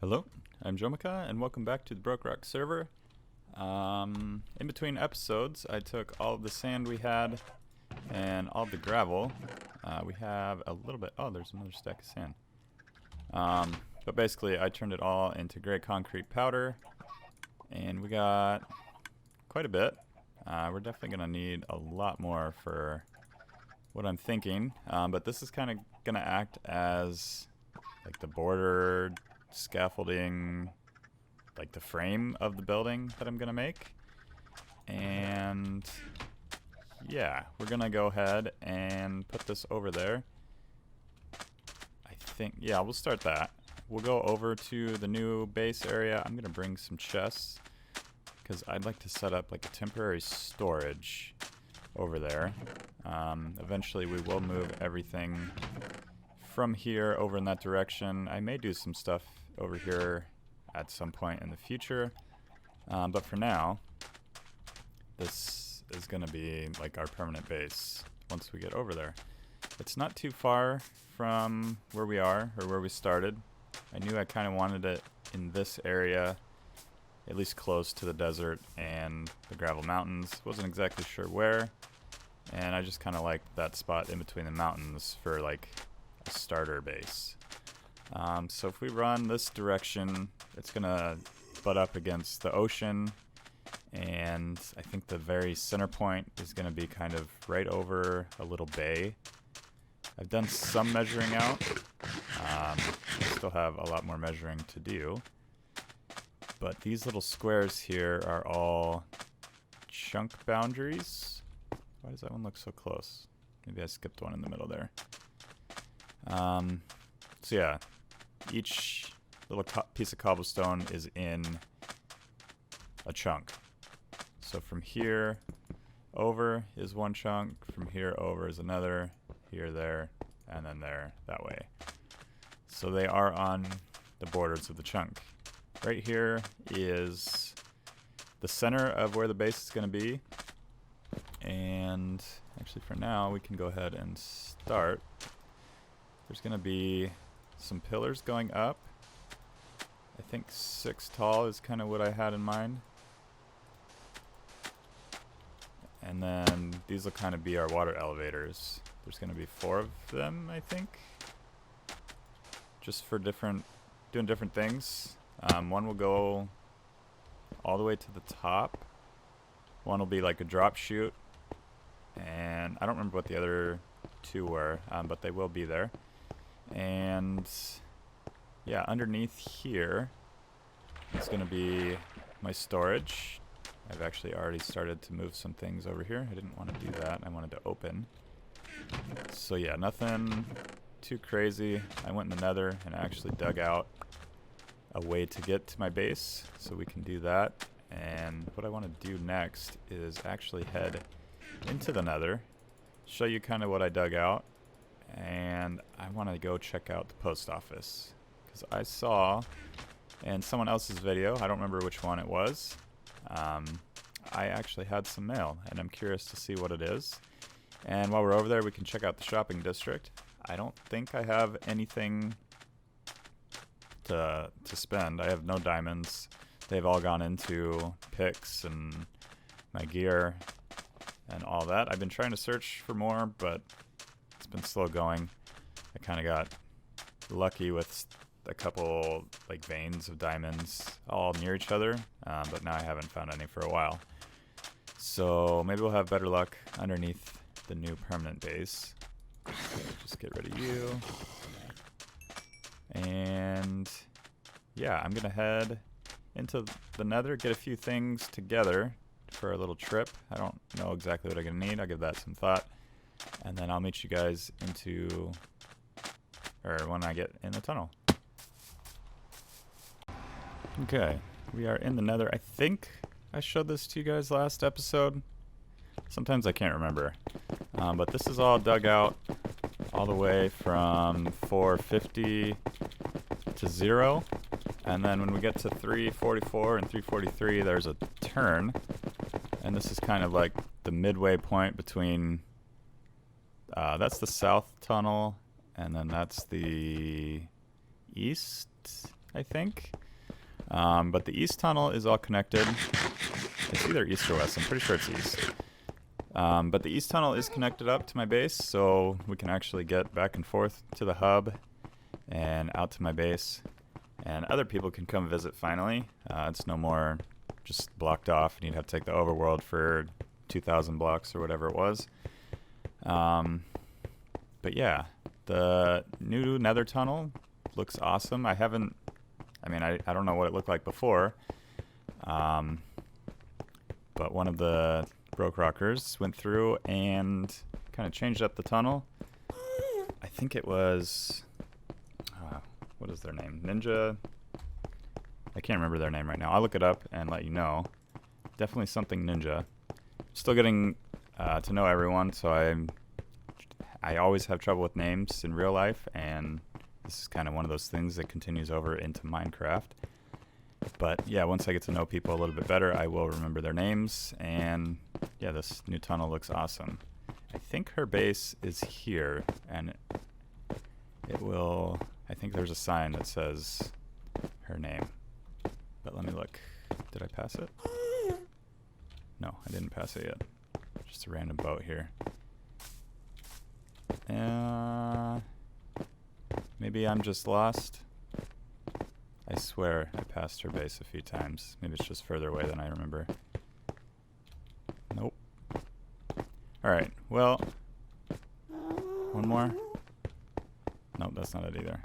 Hello, I'm Jomika, and welcome back to the BrokeRock server. In between episodes, I took all of the sand we had and all of the gravel. We have a little bit. Oh, there's another stack of sand. But basically, I turned it all into gray concrete powder, and we got quite a bit. We're definitely going to need a lot more for what I'm thinking. But this is kind of going to act as like the border scaffolding, like the frame of the building that I'm gonna make. And yeah, we're gonna go ahead and put this over there. I think, yeah, we'll start that. We'll go over to the new base area. I'm gonna bring some chests because I'd like to set up like a temporary storage over there. Eventually we will move everything from here over in that direction. I may do some stuff over here at some point in the future, but for now this is gonna be like our permanent base once we get over there. It's not too far from where we are or where we started. I knew I kind of wanted it in this area, at least close to the desert and the gravel mountains. Wasn't exactly sure where, and I just kind of liked that spot in between the mountains for like a starter base. So if we run this direction, it's gonna butt up against the ocean, and I think the very center point is gonna be kind of right over a little bay. I've done some measuring out. I still have a lot more measuring to do, but these little squares here are all chunk boundaries. Why does that one look so close? Maybe I skipped one in the middle there. So yeah, each little piece of cobblestone is in a chunk. So from here over is one chunk, from here over is another, here, there, and then there, that way. So they are on the borders of the chunk. Right here is the center of where the base is going to be. And actually for now, we can go ahead and start. There's going to be some pillars going up. I think 6 tall is kind of what I had in mind. And then these will kind of be our water elevators. There's going to be 4 of them, I think. Just for doing different things. One will go all the way to the top. One will be like a drop chute. And I don't remember what the other 2 were, but they will be there. And yeah, underneath here is going to be my storage. I've actually already started to move some things over here. I didn't want to do that. I wanted to open. So yeah, nothing too crazy. I went in the nether and actually dug out a way to get to my base, so we can do that. And what I want to do next is actually head into the nether, show you kind of what I dug out. And I want to go check out the post office, because I saw in someone else's video, I don't remember which one it was, I actually had some mail, and I'm curious to see what it is. And while we're over there, we can check out the shopping district. I don't think I have anything to spend. I have no diamonds. They've all gone into picks and my gear and all that. I've been trying to search for more, but it's been slow going. I kind of got lucky with a couple like veins of diamonds all near each other, but now I haven't found any for a while. So maybe we'll have better luck underneath the new permanent base. Just get rid of you. And yeah, I'm gonna head into the nether, get a few things together for a little trip. I don't know exactly what I'm gonna need. I'll give that some thought. And then I'll meet you guys when I get in the tunnel. Okay, we are in the nether. I think I showed this to you guys last episode. Sometimes I can't remember. But this is all dug out all the way from 450 to 0. And then when we get to 344 and 343, there's a turn. And this is kind of like the midway point between that's the south tunnel, and then that's the east I think. But the east tunnel is all connected. It's either east or west. I'm pretty sure it's east. But the east tunnel is connected up to my base, so we can actually get back and forth to the hub and out to my base. And other people can come visit finally. It's no more just blocked off, and you'd have to take the overworld for 2,000 blocks or whatever it was. But yeah, the new nether tunnel looks awesome. I don't know what it looked like before. But one of the BrokeRockers went through and kind of changed up the tunnel. I think it was, what is their name? Ninja? I can't remember their name right now. I'll look it up and let you know. Definitely something Ninja. Still getting to know everyone, so I always have trouble with names in real life, and this is kind of one of those things that continues over into Minecraft. But yeah, once I get to know people a little bit better, I will remember their names, and yeah, this new tunnel looks awesome. I think her base is here, and it will, I think there's a sign that says her name. But let me look. Did I pass it? No, I didn't pass it yet. Just a random boat here. Maybe I'm just lost. I swear I passed her base a few times. Maybe it's just further away than I remember. Nope. Alright, well. One more. Nope, that's not it either.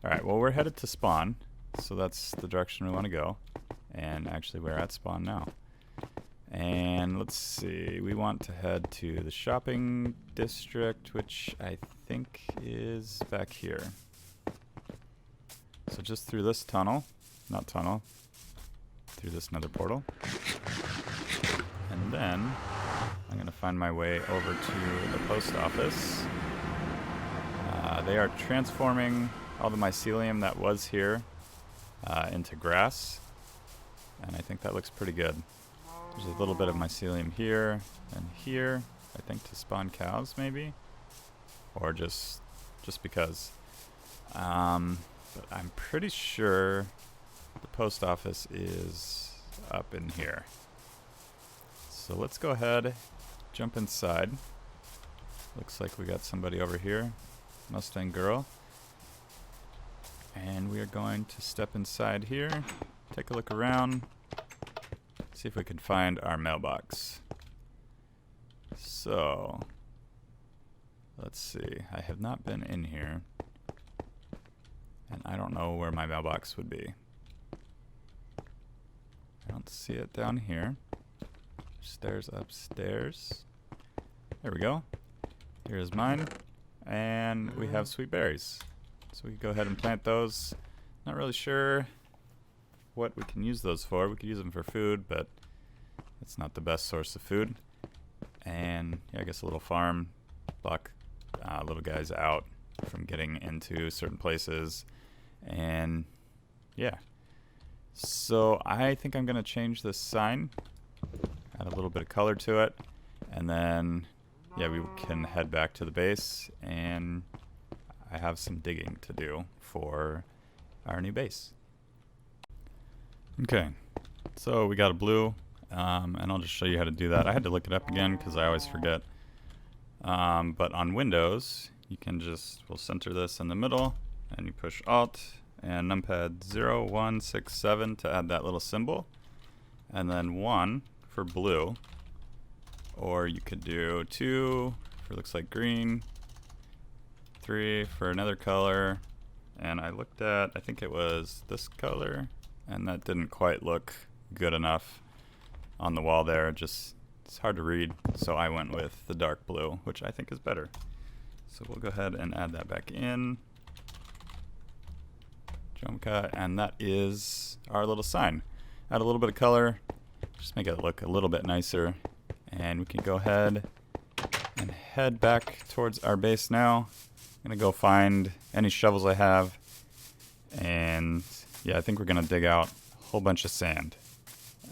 Alright, well, we're headed to spawn. So that's the direction we want to go. And actually, we're at spawn now. And let's see, we want to head to the shopping district, which I think is back here. So just through this tunnel, not tunnel, through this nether portal. And then I'm going to find my way over to the post office. They are transforming all the mycelium that was here into grass. And I think that looks pretty good. There's a little bit of mycelium here and here, I think to spawn cows maybe, or just because. But I'm pretty sure the post office is up in here. So let's go ahead, jump inside. Looks like we got somebody over here, Mustang Girl. And we are going to step inside here, take a look around. See if we can find our mailbox. So, let's see. I have not been in here, and I don't know where my mailbox would be. I don't see it down here. Stairs upstairs. There we go. Here's mine, and we have sweet berries. So we can go ahead and plant those. Not really sure what we can use those for. We could use them for food, but it's not the best source of food. And yeah, I guess a little farm, block little guys out from getting into certain places. And yeah, so I think I'm gonna change this sign, add a little bit of color to it, and then yeah, we can head back to the base, and I have some digging to do for our new base. Okay, so we got a blue, and I'll just show you how to do that. I had to look it up again because I always forget. But on Windows, you can we'll center this in the middle, and you push Alt and numpad 0, 1, 6, 7 to add that little symbol, and then 1 for blue, or you could do 2 for looks like green, 3 for another color, and I looked at, I think it was this color, and that didn't quite look good enough on the wall there. It's hard to read, so I went with the dark blue, which I think is better. So we'll go ahead and add that back in. Jump cut, and that is our little sign. Add a little bit of color, just make it look a little bit nicer, and we can go ahead and head back towards our base now. I'm gonna go find any shovels I have, and yeah, I think we're gonna dig out a whole bunch of sand.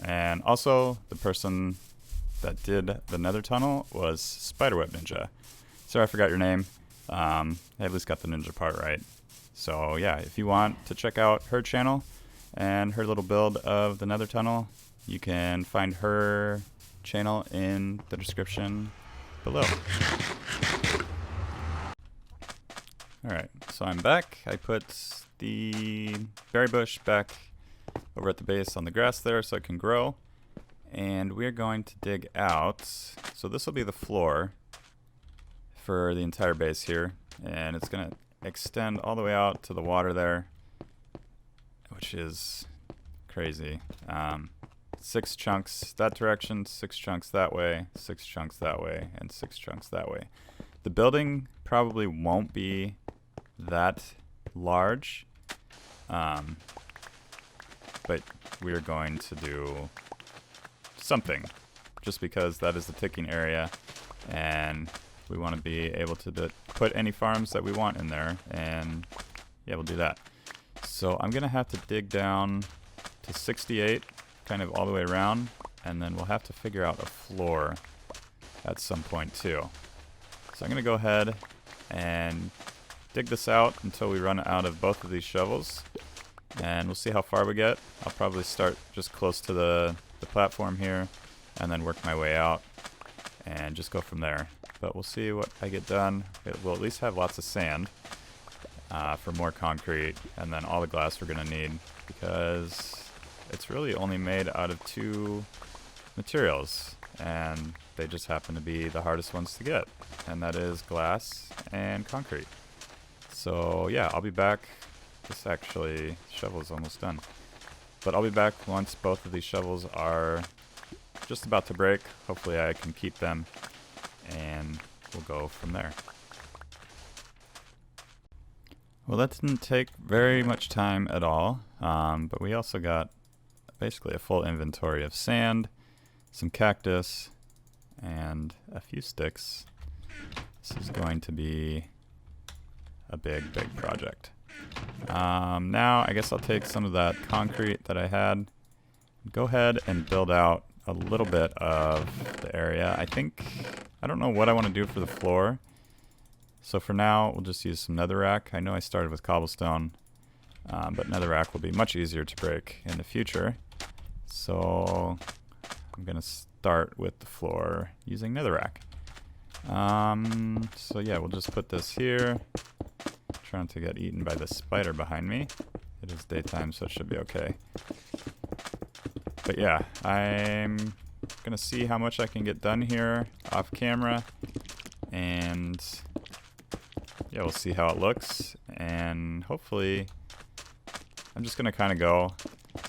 And also, the person that did the nether tunnel was SpiderWeb Ninja. Sorry, I forgot your name. I at least got the ninja part right. So yeah, if you want to check out her channel and her little build of the nether tunnel, you can find her channel in the description below. Alright, so I'm back. I put the berry bush back over at the base on the grass there so it can grow. And we're going to dig out. So this will be the floor for the entire base here. And it's going to extend all the way out to the water there, which is crazy. 6 chunks that direction, 6 chunks that way, 6 chunks that way, and 6 chunks that way. The building probably won't be that large, but we're going to do something just because that is the ticking area, and we want to be able to put any farms that we want in there, and yeah, we'll do that. So I'm gonna have to dig down to 68 kind of all the way around, and then we'll have to figure out a floor at some point too. So I'm gonna go ahead and dig this out until we run out of both of these shovels, and we'll see how far we get. I'll probably start just close to the platform here and then work my way out and just go from there. But we'll see what I get done. We'll at least have lots of sand for more concrete, and then all the glass we're gonna need, because it's really only made out of 2 materials, and they just happen to be the hardest ones to get, and that is glass and concrete. So yeah, I'll be back. This actually, shovel's almost done. But I'll be back once both of these shovels are just about to break. Hopefully I can keep them, and we'll go from there. Well, that didn't take very much time at all, but we also got basically a full inventory of sand, some cactus, and a few sticks. This is going to be a big project. Now I guess I'll take some of that concrete that I had, go ahead and build out a little bit of the area. I don't know what I want to do for the floor, so for now we'll just use some netherrack. I know I started with cobblestone, but netherrack will be much easier to break in the future, so I'm gonna start with the floor using netherrack. So yeah, we'll just put this here. Trying to get eaten by the spider behind me. It is daytime, so it should be okay. But yeah, I'm gonna see how much I can get done here off camera, and yeah, we'll see how it looks, and hopefully I'm just gonna kind of go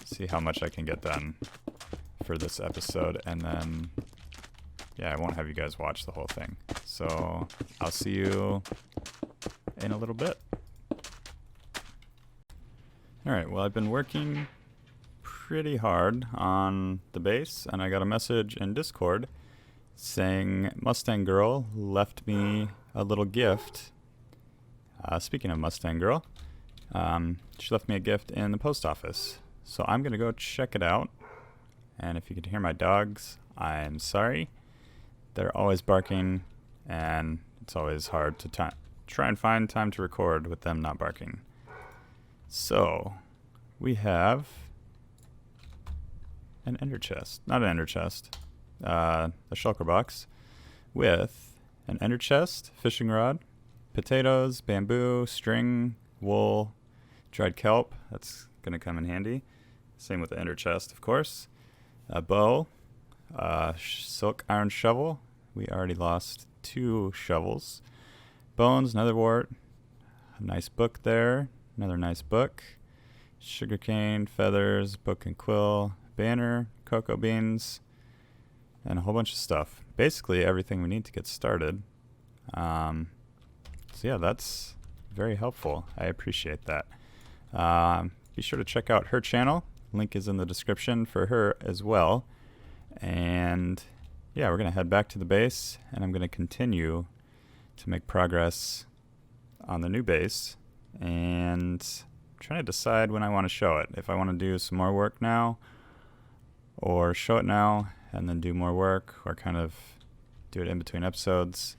see how much I can get done for this episode, and then yeah, I won't have you guys watch the whole thing. So I'll see you in a little bit. Alright, well, I've been working pretty hard on the base, and I got a message in Discord saying Mustang Girl left me a little gift. Speaking of Mustang Girl, she left me a gift in the post office. So I'm going to go check it out, and if you can hear my dogs, I'm sorry. They're always barking, and it's always hard to try and find time to record with them not barking. So, we have an ender chest. Not an ender chest. A shulker box with an ender chest, fishing rod, potatoes, bamboo, string, wool, dried kelp. That's going to come in handy. Same with the ender chest, of course. A bow, silk iron shovel. We already lost 2 shovels. Bones, netherwort, a nice book there. Another nice book, sugarcane, feathers, book and quill, banner, cocoa beans, and a whole bunch of stuff. Basically everything we need to get started. So yeah, that's very helpful. I appreciate that. Be sure to check out her channel. Link is in the description for her as well. And yeah, we're going to head back to the base, and I'm going to continue to make progress on the new base, and I'm trying to decide when I want to show it. If I want to do some more work now, or show it now and then do more work, or kind of do it in between episodes.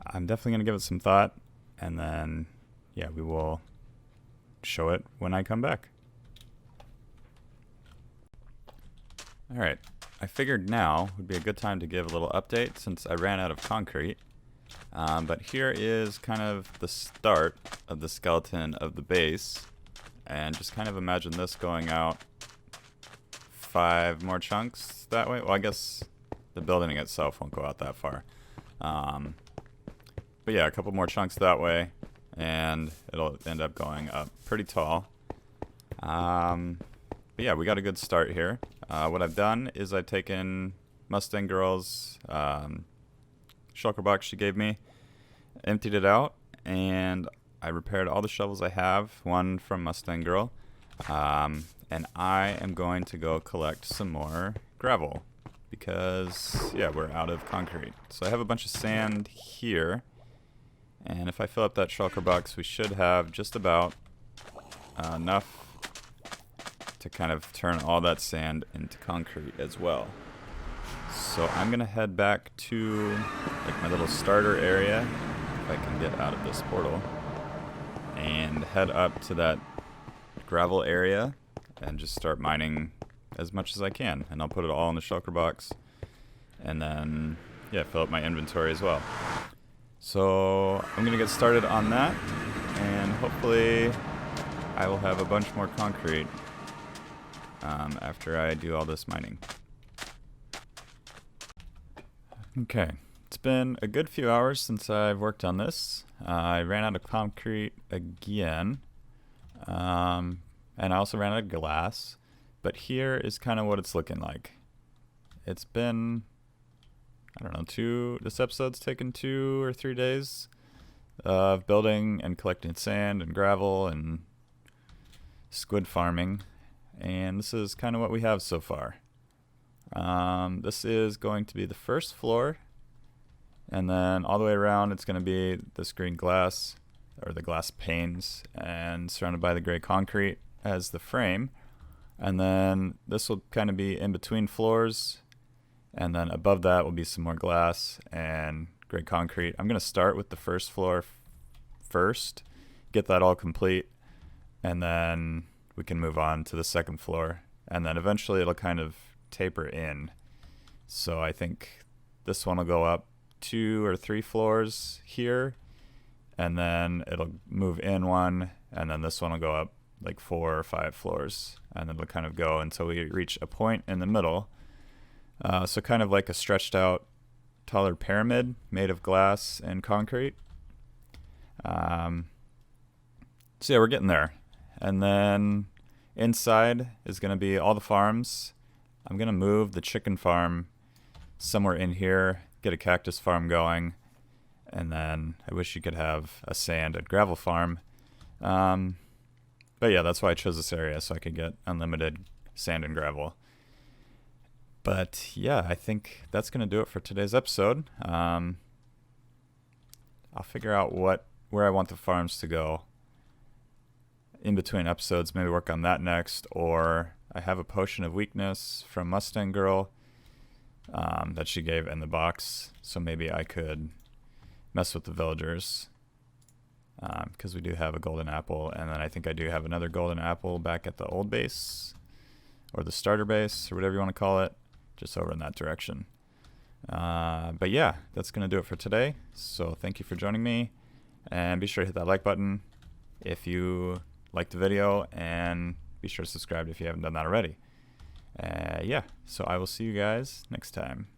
I'm definitely going to give it some thought, and then yeah, we will show it when I come back. Alright, I figured now would be a good time to give a little update since I ran out of concrete. But here is kind of the start of the skeleton of the base. And just kind of imagine this going out 5 more chunks that way. Well, I guess the building itself won't go out that far. But yeah, a couple more chunks that way, and it'll end up going up pretty tall. But yeah, we got a good start here. What I've done is I've taken MidnightGirl's shulker box she gave me, emptied it out, and I repaired all the shovels I have, one from MidnightGirl, and I am going to go collect some more gravel because, yeah, we're out of concrete. So I have a bunch of sand here, and if I fill up that shulker box, we should have just about enough to kind of turn all that sand into concrete as well. So I'm gonna head back to like my little starter area, if I can get out of this portal, and head up to that gravel area and just start mining as much as I can. And I'll put it all in the shulker box, and then yeah, fill up my inventory as well. So I'm gonna get started on that, and hopefully I will have a bunch more concrete after I do all this mining. Okay, it's been a good few hours since I've worked on this. I ran out of concrete again, and I also ran out of glass, but here is kind of what it's looking like. It's been, I don't know, this episode's taken 2 or 3 days of building and collecting sand and gravel and squid farming, and this is kind of what we have so far. This is going to be the first floor, and then all the way around it's going to be this green glass, or the glass panes, and surrounded by the gray concrete as the frame. And then this will kind of be in between floors, and then above that will be some more glass and gray concrete. I'm going to start with the first floor first, get that all complete, and then we can move on to the second floor, and then eventually it'll kind of taper in. So I think this one will go up 2 or 3 floors here, and then it'll move in 1, and then this one will go up like 4 or 5 floors, and then it'll kind of go until we reach a point in the middle. So kind of like a stretched out taller pyramid made of glass and concrete. So yeah, we're getting there. And then inside is going to be all the farms. I'm going to move the chicken farm somewhere in here, get a cactus farm going, and then I wish you could have a sand and gravel farm. But yeah, that's why I chose this area, so I could get unlimited sand and gravel. But yeah, I think that's going to do it for today's episode. I'll figure out where I want the farms to go in between episodes, maybe work on that next, or I have a potion of weakness from MidnightGirl that she gave in the box, so maybe I could mess with the villagers, because we do have a golden apple, and then I think I do have another golden apple back at the old base, or the starter base, or whatever you want to call it, just over in that direction. But yeah, that's going to do it for today, so thank you for joining me, and be sure to hit that like button if you liked the video, and be sure to subscribe if you haven't done that already. Yeah, so I will see you guys next time.